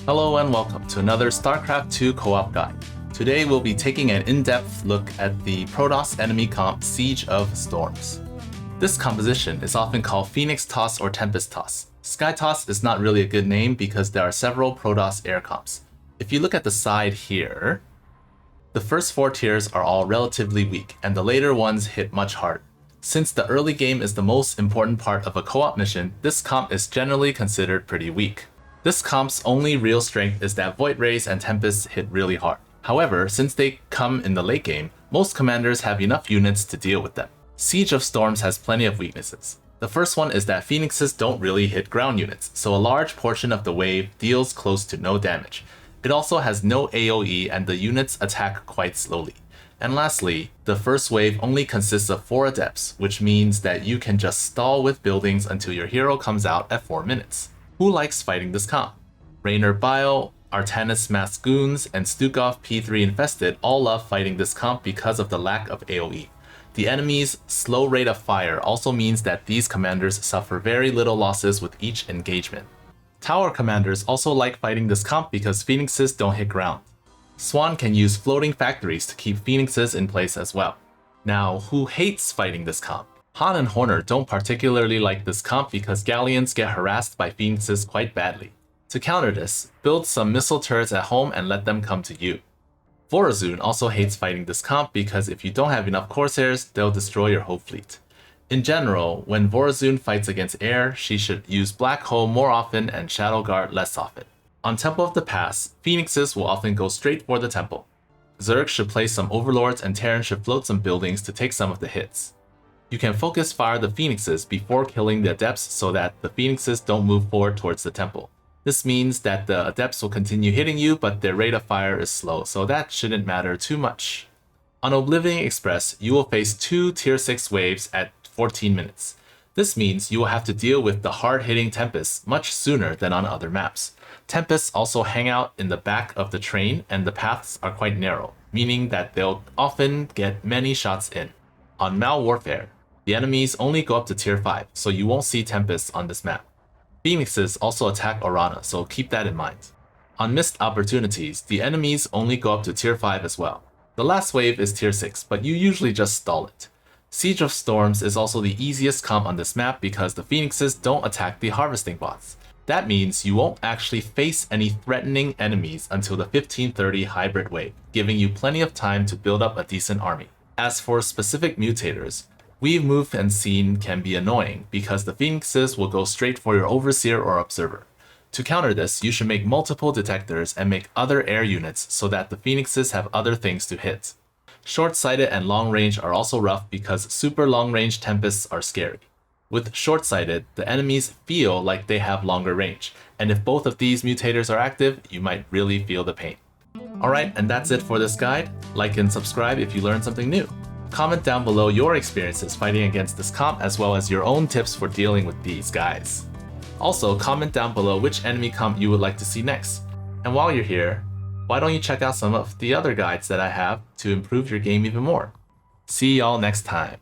Hello and welcome to another StarCraft 2 co-op guide. Today we'll be taking an in-depth look at the Protoss enemy comp Siege of Storms. This composition is often called Phoenix Toss or Tempest Toss. Sky Toss is not really a good name because there are several Protoss air comps. If you look at the side here, the first 4 tiers are all relatively weak and the later ones hit much harder. Since the early game is the most important part of a co-op mission, this comp is generally considered pretty weak. This comp's only real strength is that Void Rays and Tempests hit really hard. However, since they come in the late game, most commanders have enough units to deal with them. Siege of Storms has plenty of weaknesses. The first one is that Phoenixes don't really hit ground units, so a large portion of the wave deals close to no damage. It also has no AoE and the units attack quite slowly. And lastly, the first wave only consists of 4 adepts, which means that you can just stall with buildings until your hero comes out at 4 minutes. Who likes fighting this comp? Raynor Bile, Artanis Masked Goons, and Stukov P3 Infested all love fighting this comp because of the lack of AoE. The enemy's slow rate of fire also means that these commanders suffer very little losses with each engagement. Tower commanders also like fighting this comp because Phoenixes don't hit ground. Swann can use floating factories to keep Phoenixes in place as well. Now, who hates fighting this comp? Han and Horner don't particularly like this comp because Galleons get harassed by Phoenixes quite badly. To counter this, build some missile turrets at home and let them come to you. Vorazun also hates fighting this comp because if you don't have enough Corsairs, they'll destroy your whole fleet. In general, when Vorazun fights against air, she should use Black Hole more often and Shadow Guard less often. On Temple of the Pass, Phoenixes will often go straight for the temple. Zerg should place some Overlords and Terran should float some buildings to take some of the hits. You can focus fire the Phoenixes before killing the Adepts so that the Phoenixes don't move forward towards the temple. This means that the Adepts will continue hitting you, but their rate of fire is slow, so that shouldn't matter too much. On Oblivion Express, you will face 2 tier 6 waves at 14 minutes. This means you will have to deal with the hard-hitting Tempests much sooner than on other maps. Tempests also hang out in the back of the train and the paths are quite narrow, meaning that they'll often get many shots in. On Mal Warfare, the enemies only go up to tier 5, so you won't see Tempests on this map. Phoenixes also attack Orana, so keep that in mind. On Missed Opportunities, the enemies only go up to tier 5 as well. The last wave is tier 6, but you usually just stall it. Siege of Storms is also the easiest comp on this map because the Phoenixes don't attack the harvesting bots. That means you won't actually face any threatening enemies until the 1530 hybrid wave, giving you plenty of time to build up a decent army. As for specific mutators, Weave Move and Scene can be annoying because the Phoenixes will go straight for your Overseer or Observer. To counter this, you should make multiple detectors and make other air units so that the Phoenixes have other things to hit. Short-sighted and long-range are also rough because super long-range Tempests are scary. With short-sighted, the enemies feel like they have longer range, and if both of these mutators are active, you might really feel the pain. Alright, and that's it for this guide. Like and subscribe if you learned something new. Comment down below your experiences fighting against this comp as well as your own tips for dealing with these guys. Also, comment down below which enemy comp you would like to see next. And while you're here, why don't you check out some of the other guides that I have to improve your game even more. See y'all next time.